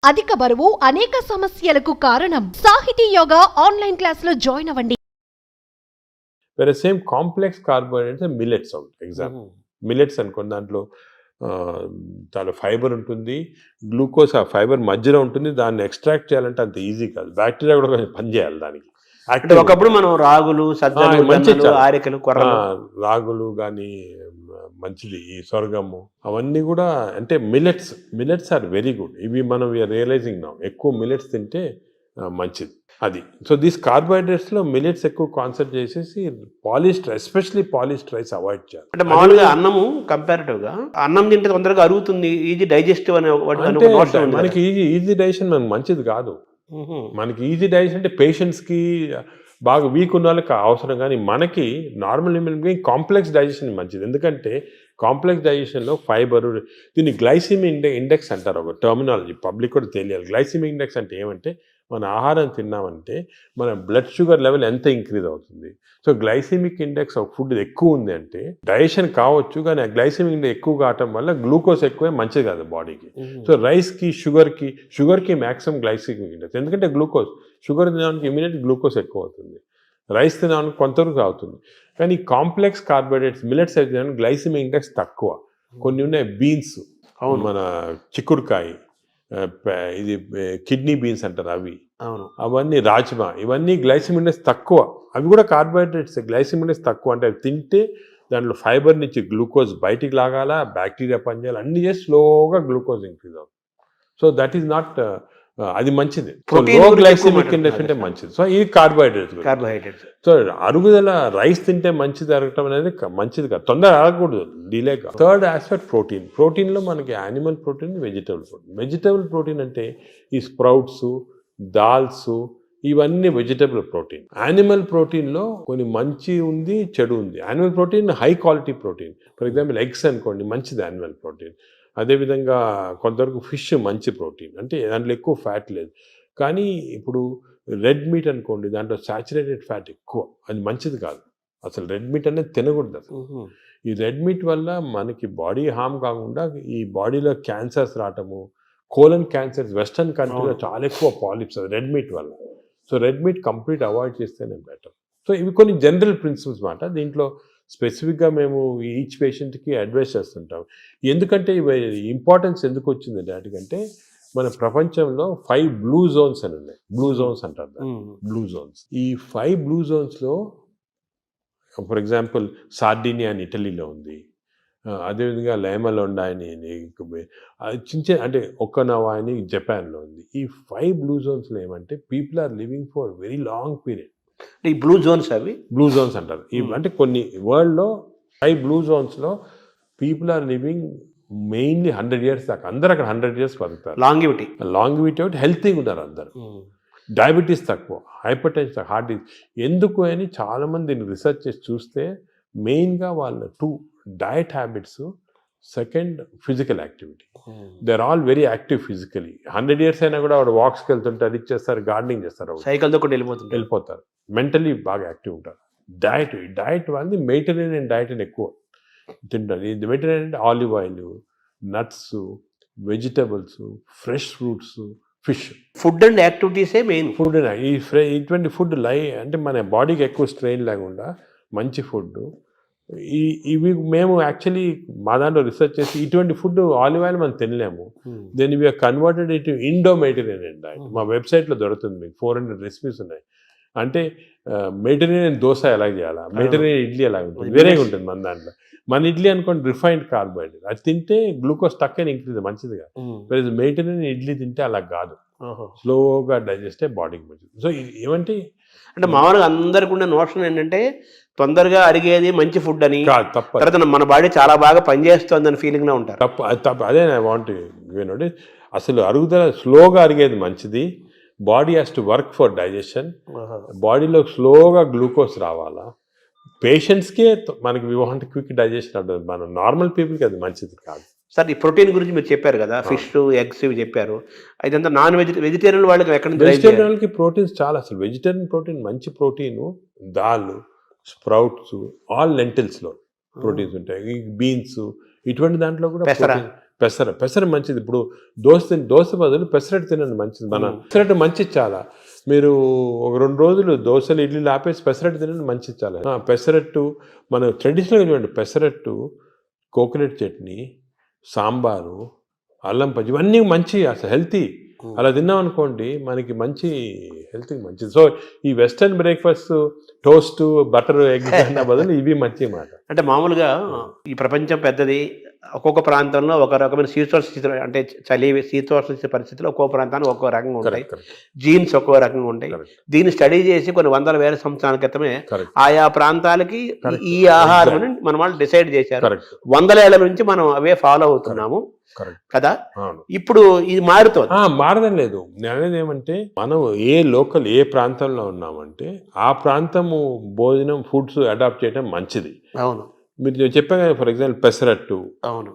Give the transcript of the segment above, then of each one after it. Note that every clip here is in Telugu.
అధిక బరువు అనేక సమస్యలకు కారణం. సాహితీ యోగా ఆన్లైన్ క్లాసులో జాయిన్ అవ్వండి. వేరే సేమ్ కాంప్లెక్స్ కార్బోహైడ్రేట్స్ మిల్లెట్స్ ఉంటాయి. ఎగ్జాంపుల్ మిల్లెట్స్ అనుకోండి, దాంట్లో చాలా ఫైబర్ ఉంటుంది, గ్లూకోజ్ ఆ ఫైబర్ మధ్యలో ఉంటుంది. దాన్ని ఎక్స్ట్రాక్ట్ చేయాలంటే అంత ఈజీ కాదు. బ్యాక్టీరియా కూడా కొంచెం పనిచేయాలి దానికి. అంటే ఒకప్పుడు మనం రాగులు, సజ్జలు, మంచి ఆరికలు, కొర్రలు, రాగులు కానీ మంచిది, ఈ సొరగము అవన్నీ కూడా అంటే మిల్లెట్స్ ఆర్ వెరీ గుడ్. ఇవి మనం రియలైజింగ్ నా ఎక్కువ మిల్లెట్స్ తింటే మంచిది అది. సో దీస్ కార్బోహైడ్రేట్స్లో మిల్లెట్స్ ఎక్కువ కాన్సన్ట్రేట్ చేసేసి polished, especially polished rice avoid చేయాలి. అంటే మామూలుగా అన్నము కంపారిటివ్గా అన్నం తింటే తొందరగా అరుగుతుంది, ఈజీ డైజెస్టివ్ అనే మనకి ఈజీ డైజెషన్ మనకు మంచిది కాదు. మనకి ఈజీ డైజెషన్ అంటే పేషెంట్స్కి బాగా వీక్ ఉన్న వాళ్ళకి అవసరం, కానీ మనకి normal human being complex digestion మంచిది. ఎందుకంటే కాంప్లెక్స్ డైజెషన్లో ఫైబర్, దీన్ని గ్లైసిమిక్ ఇండెక్స్ అంటారు, ఒక టర్మినాలజీ పబ్లిక్ కూడా తెలియాలి. గ్లైసిమిక్ ఇండెక్స్ అంటే ఏమంటే మన ఆహారం తిన్నామంటే మన బ్లడ్ షుగర్ లెవెల్ ఎంత ఇంక్రీజ్ అవుతుంది. So glycemic index of food ఎక్కువ ఉంది అంటే డైజెషన్ కావచ్చు, కానీ ఆ గ్లైసిమిక్ ఇండెక్స్ ఎక్కువ కావటం వల్ల గ్లూకోజ్ ఎక్కువే మంచిది కాదు బాడీకి. సో రైస్కి, షుగర్కి మ్యాక్సిమం గ్లైసిమిక్ ఇండెక్స్, ఎందుకంటే గ్లూకోజ్ షుగర్ తినడానికి ఇమీడియట్ గ్లూకోజ్ ఎక్కువ అవుతుంది, రైస్ తినడానికి కొంతవరకు అవుతుంది. కానీ కాంప్లెక్స్ కార్బోహైడ్రేట్స్ మిల్లెట్స్ అయితే గ్లైసిమిక్ ఇండెక్స్ తక్కువ. కొన్ని ఉన్నాయి బీన్స్, మన చిక్కుడుకాయ, ఇది కిడ్నీ బీన్స్ అంటారు అవి, అవన్నీ రాజ్మా, ఇవన్నీ గ్లైసిమిక్ ఇండెక్స్ తక్కువ. అవి కూడా కార్బోహైడ్రేట్స్, గ్లైసిమిక్ ఇండెక్స్ తక్కువ. అంటే అవి తింటే దాంట్లో ఫైబర్ నుంచి గ్లూకోజ్ బయటికి లాగాల, బ్యాక్టీరియా పనిచేయాలి, అన్ని చేసి స్లోగా గ్లూకోజ్ ఇంక్రీజ్ అవుతుంది. సో దట్ ఈస్ నాట్, అది మంచిది. లో గ్లైసిమిక్ ఇండెక్స్ అంటే మంచిది. సో ఇది కార్బోహైడ్రేట్స్. సో అరుగుదల రైస్ తింటే మంచిది అరగటం అనేది మంచిది కాదు, తొందర అరగకూడదు, డిలే కాదు. థర్డ్ ఆస్పెక్ట్ ప్రోటీన్లో మనకి యానిమల్ ప్రోటీన్, వెజిటబుల్ ప్రోటీన్ అంటే ఈ స్ప్రౌట్స్, దాల్స్, ఇవన్నీ వెజిటబుల్ ప్రోటీన్. యానిమల్ ప్రోటీన్లో కొన్ని మంచి ఉంది, చెడు ఉంది. Animal protein high quality protein. For example eggs అనుకోండి, మంచిది యానిమల్ ప్రోటీన్. అదేవిధంగా కొంతవరకు ఫిష్ మంచి ప్రోటీన్, అంటే దాంట్లో ఎక్కువ ఫ్యాట్ లేదు. కానీ ఇప్పుడు రెడ్ మీట్ అనుకోండి, దాంట్లో సాచురేటెడ్ ఫ్యాట్ ఎక్కువ, అది మంచిది కాదు. అసలు రెడ్ మీట్ అనేది తినకూడదు అసలు. ఈ రెడ్ మీట్ వల్ల మనకి బాడీ హార్మ్ కాకుండా ఈ బాడీలో క్యాన్సర్స్ రావటము, కోలన్ క్యాన్సర్స్ వెస్టర్న్ కంట్రీలో చాలా ఎక్కువ పాలిప్స్ అది రెడ్ మీట్ వల్ల. So red meat complete avoid చేస్తేనే బెటర్. సో ఇవి కొన్ని జనరల్ ప్రిన్సిపల్స్ మాట. దీంట్లో స్పెసిఫిక్గా మేము ఈచ్ పేషెంట్కి అడ్వైస్ చేస్తుంటాం. ఎందుకంటే ఇవి ఇంపార్టెన్స్ ఎందుకు వచ్చిందంటే వాటికంటే మన ప్రపంచంలో 5 బ్లూ జోన్స్ అని ఉన్నాయి. బ్లూ జోన్స్ అంటారు దాన్ని, బ్లూ జోన్స్. ఈ 5 బ్లూ జోన్స్లో ఫర్ ఎగ్జాంపుల్ సార్డినియా అని ఇటలీలో ఉంది, అదేవిధంగా లైమలోండా అని చిన్న అంటే ఒక్కనవా అని జపాన్లో ఉంది. ఈ 5 బ్లూ జోన్స్లో ఏమంటే people are living for very long period. ఈ బ్లూ జోన్స్, అవి బ్లూ జోన్స్ అంటారు. అంటే కొన్ని వరల్డ్లో 5 బ్లూ జోన్స్లో people are living mainly 100 years దాకా. అందరు అక్కడ 100 years బతుకుతారు. లాంగివిటీ ఒకటి, హెల్తీగా ఉంటారు అందరు. డయాబెటీస్ తక్కువ, హైపర్ టెన్షన్, హార్ట్ డిసీజ్. ఎందుకు అని చాలామంది దీన్ని రీసెర్చ్ చేసి చూస్తే మెయిన్గా వాళ్ళ 2 diet habits, second physical activity. They are all very active physically. 100 years అయినా కూడా వాడు వాక్స్కి వెళ్తుంటారు, ఇది చేస్తారు, గార్డెనింగ్ చేస్తారు, సైకిల్తో కూడా వెళ్ళిపోతారు. మెంటలీ బాగా యాక్టివ్ ఉంటారు. డయట్ వాళ్ళది మెడిటరేనియన్ డయట్ అని ఎక్కువ తింటారు. ఇది మెడిటరేనియన్ అంటే olive oil, nuts, vegetables, fresh fruits, fish. Food and యాక్టివిటీసే మెయిన్. ఫుడ్ ఇటువంటి ఫుడ్ అంటే మన బాడీకి ఎక్కువ స్ట్రెయిన్ లేకుండా మంచి ఫుడ్. ఇవి మేము యాక్చువల్లీ మా దాంట్లో రీసెర్చ్ చేసి ఇటువంటి ఫుడ్ ఆలివ్ ఆయిల్ మనం తినలేము. దెన్ ఇవి కన్వర్టెడ్ ఇటు ఇండో మెడిటరేనియన్ డయట్. మా వెబ్సైట్లో దొరుకుతుంది, మీకు 400 రెసిపీస్ ఉన్నాయి. అంటే మెడిటరేనియన్ దోశ ఎలా చేయాలా, మెడిటరేనియన్ ఇడ్లీ ఎలా ఉంటుంది, వేరేగా ఉంటుంది మన దాంట్లో. మన ఇడ్లీ అనుకోండి రిఫైన్డ్ కార్బోహైడ్రేట్, అది తింటే గ్లూకోజ్ తక్కువ ఇంక్రీజ్ మంచిది కాదు. మెడిటరేనియన్ ఇడ్లీ తింటే అలా కాదు, స్లోగా డైజెస్ట్ అయ్యి బాడీకి మంచిది. సో ఏమంటే అంటే మామూలుగా అందరికి ఉన్న నోషన్ ఏంటంటే తొందరగా అరిగేది మంచి ఫుడ్ అని, తర్వాత మన బాడీ చాలా బాగా పనిచేస్తుంది అని ఫీలింగ్లో ఉంటారు. తప్పు. అదే నా వాంట్ వినండి, అసలు అరుగుదల స్లోగా అరిగేది మంచిది. Body has to work for digestion. బాడీలో స్లోగా గ్లూకోజ్ రావాలా. పేషెంట్స్కే మనకి వి వాంట్ క్విక్ డైజెషన్ ఉంటుంది, మన నార్మల్ పీపుల్కి అది మంచిది కాదు. సార్, ఈ ప్రోటీన్ గురించి మీరు చెప్పారు కదా, ఫిష్, ఎగ్స్ ఇవి చెప్పారు. అయితే నాన్ వెజిటేరియన్ వాళ్ళకి ఎక్కడ నుంచి? వెజిటేరియన్ వాళ్ళకి ప్రోటీన్స్ చాలా. అసలు వెజిటేరియన్ ప్రోటీన్ మంచి ప్రోటీను, దాల్, స్ప్రౌట్స్, ఆల్ లెంటిల్స్లో ప్రోటీన్స్ ఉంటాయి. ఈ బీన్స్, ఇటువంటి దాంట్లో కూడా పెసర మంచిది. ఇప్పుడు దోశ బదులు పెసరట్టు తినండి, మంచిది. మన పెసరట్టు మంచిది చాలా. మీరు ఒక 2 రోజులు దోశలు ఇడ్లీలు ఆపేసి పెసరట్టు తినండి, మంచిది చాలా. పెసరట్టు మన ట్రెడిషనల్గా చూడండి, పెసరట్టు, కోకోనట్ చట్నీ, సాంబారు, అల్లం పచ్చి, ఇవన్నీ మంచి, అసలు హెల్తీ. అలా తిన్నాం అనుకోండి మనకి మంచి హెల్త్కి మంచిది. సో ఈ western breakfast, toast, butter, egg అన్న బదులు ఇవి మంచి మాట. అంటే మామూలుగా ఈ ప్రపంచం పెద్దది, ఒక్కొక్క ప్రాంతంలో ఒక రకమైన శీతోష్ణ స్థితి, అంటే చలి శీతోష్ణ పరిస్థితుల్లో ఒక్కో ప్రాంతానికి ఒక్కో రకంగా ఉంటాయి, జీన్స్ ఒక్కో రకంగా ఉంటాయి. దీన్ని స్టడీ చేసి కొన్ని వందల వేల సంవత్సరాల క్రితమే ఆయా ప్రాంతాలకి ఈ ఆహారం మన వాళ్ళు డిసైడ్ చేశారు. 100 ఏళ్ల నుంచి మనం అవే ఫాలో అవుతున్నాము కదా. ఇప్పుడు ఇది మారడం లేదు. నేను అనేది ఏమంటే, మనం ఏ ప్రాంతంలో ఉన్నామంటే ఆ ప్రాంతము భోజనం, ఫుడ్స్ అడాప్ట్ చేయడం మంచిది. అవును, మీరు చెప్పాను కదా, ఫర్ ఎగ్జాంపుల్ పెసరట్టు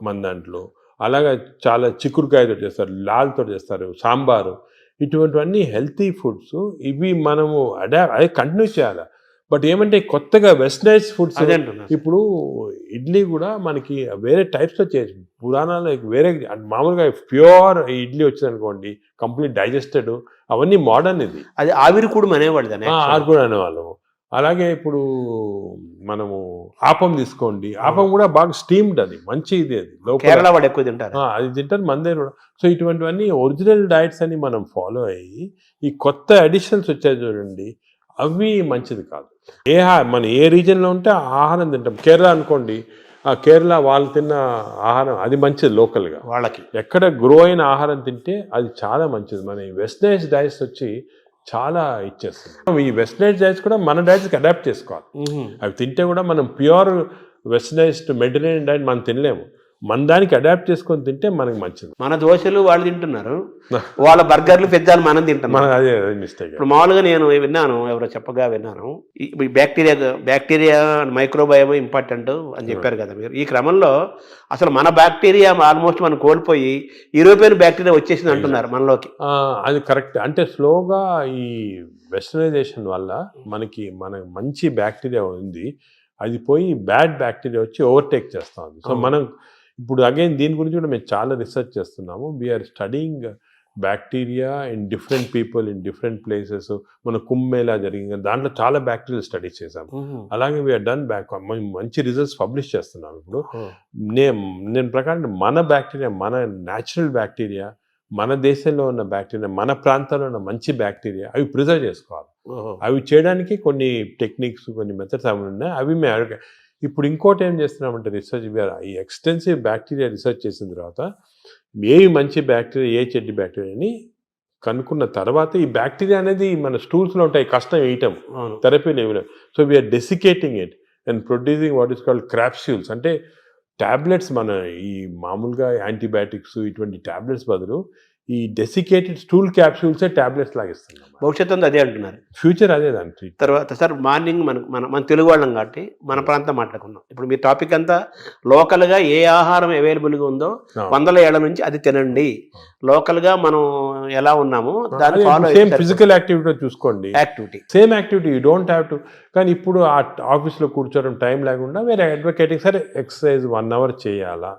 మన దాంట్లో, అలాగా చాలా చిక్కుడుకాయతో చేస్తారు, లాల్తో చేస్తారు, సాంబారు, ఇటువంటివన్నీ హెల్తీ ఫుడ్స్. ఇవి మనము అదే కంటిన్యూ చేయాలి. బట్ ఏమంటే కొత్తగా వెస్టర్నైజ్ ఫుడ్స్, ఇప్పుడు ఇడ్లీ కూడా మనకి వేరే టైప్స్లో చేయొచ్చు. పురాణాలు వేరే, మామూలుగా ప్యూర్ ఇడ్లీ వచ్చింది అనుకోండి, కంప్లీట్ డైజెస్టెడ్, అవన్నీ మోడర్న్. ఇది అది ఆవిరికూడు అనేవాళ్ళము. అలాగే ఇప్పుడు మనము ఆపం తీసుకోండి, ఆపం కూడా బాగా స్టీమ్డ్, అది మంచి ఇది. అది కేరళ వాడు ఎక్కువ తింటారు, అది తింటారు మన దగ్గర కూడా. సో ఇటువంటివన్నీ ఒరిజినల్ డైట్స్ అని మనం ఫాలో అయ్యి, ఈ కొత్త అడిషన్స్ వచ్చాయి చూడండి, అవి మంచిది కాదు. మన ఏ రీజన్లో ఉంటే ఆ ఆహారం తింటాం. కేరళ అనుకోండి, ఆ కేరళ వాళ్ళు తిన్న ఆహారం అది మంచిది, లోకల్గా వాళ్ళకి ఎక్కడ గ్రో అయిన ఆహారం తింటే అది చాలా మంచిది. మన వెస్టర్నైజ్ డైట్స్ వచ్చి చాలా ఇచ్చేస్తుంది. ఈ వెస్టర్నైజ్ డైట్స్ కూడా మన డైట్స్కి అడాప్ట్ చేసుకోవాలి. అవి తింటే కూడా మనం ప్యూర్ వెస్టర్నైజ్డ్ మెడిటరేనియన్ డైట్ మనం తినలేము. మన దానికి అడాప్ట్ చేసుకొని తింటే మనకి మంచిది. మన దోశలు వాళ్ళు తింటున్నారు, వాళ్ళ బర్గర్లు, పిజ్జాలు మనం తింటున్నాం. అదే మిస్టేక్. ఇప్పుడు మామూలుగా నేను విన్నాను, ఎవరో చెప్పగా విన్నాను, ఈ బ్యాక్టీరియా మైక్రోబయోమ్ ఇంపార్టెంట్ అని చెప్పారు కదా మీరు. ఈ క్రమంలో అసలు మన బ్యాక్టీరియా ఆల్మోస్ట్ మనం కోల్పోయి యూరోపియన్ బ్యాక్టీరియా వచ్చేసింది అంటున్నారు మనలోకి. అది కరెక్ట్. అంటే స్లోగా ఈ వెస్టర్నైజేషన్ వల్ల మనకి మంచి బ్యాక్టీరియా ఉంది, అది పోయి బ్యాడ్ బ్యాక్టీరియా వచ్చి ఓవర్టేక్ చేస్తూ ఉంది. సో మనం ఇప్పుడు అగైన్ దీని గురించి కూడా మేము చాలా రీసెర్చ్ చేస్తున్నాము. We are studying bacteria in different people in different places. మన కుంభమేళా జరిగింది, దాంట్లో చాలా బ్యాక్టీరియా స్టడీస్ చేసాము. అలాగే వీఆర్ డన్ మంచి రిజల్ట్స్ పబ్లిష్ చేస్తున్నాము. ఇప్పుడు నేను ప్రకారం మన బ్యాక్టీరియా, మన న్యాచురల్ బ్యాక్టీరియా, మన దేశంలో ఉన్న బ్యాక్టీరియా, మన ప్రాంతాల్లో ఉన్న మంచి బ్యాక్టీరియా, అవి ప్రిజర్వ్ చేసుకోవాలి. అవి చేయడానికి కొన్ని టెక్నిక్స్, కొన్ని మెథడ్స్ అవి ఉన్నాయి. అవి మేము ఇప్పుడు ఇంకోటి ఏం చేస్తున్నామంటే రీసెర్చ్, ఈ ఎక్స్టెన్సివ్ బ్యాక్టీరియా రీసెర్చ్ చేసిన తర్వాత ఏవి మంచి బ్యాక్టీరియా, ఏ చెడ్డ బ్యాక్టీరియా అని కనుక్కున్న తర్వాత, ఈ బ్యాక్టీరియా అనేది మన స్టూల్స్లో ఉంటాయి, కష్టం వేయటం, థెరపీలు ఏమి. So we are desiccating it and producing what is called capsules, అంటే ట్యాబ్లెట్స్. మన ఈ మామూలుగా యాంటీబయాటిక్స్ ఇటువంటి ట్యాబ్లెట్స్ బదులు ఈ డెసికేటెడ్ స్టూల్ క్యాప్సూల్సే ట్యాబ్లెట్స్ లాగిస్తున్నాం. భవిష్యత్తు అదే అంటున్నారు, ఫ్యూచర్ అదే దాని తర్వాత. సార్ మార్నింగ్ మన తెలుగు వాళ్ళం కాబట్టి మన ప్రాంతం మాట్లాడుకున్నాం. ఇప్పుడు మీ టాపిక్ అంతా లోకల్గా ఏ ఆహారం అవైలబుల్గా ఉందో 100 ఏళ్ల నుంచి అది తినండి. లోకల్గా మనం ఎలా ఉన్నామో దాన్ని ఫాలో. సేమ్ ఫిజికల్ యాక్టివిటీ చూసుకోండి, same activity, you don't have to. కానీ ఇప్పుడు ఆ ఆఫీస్లో కూర్చోవడం టైం లేకుండా వేరే అడ్వకేటింగ్, సరే ఎక్సర్సైజ్ 1 hour చేయాలా,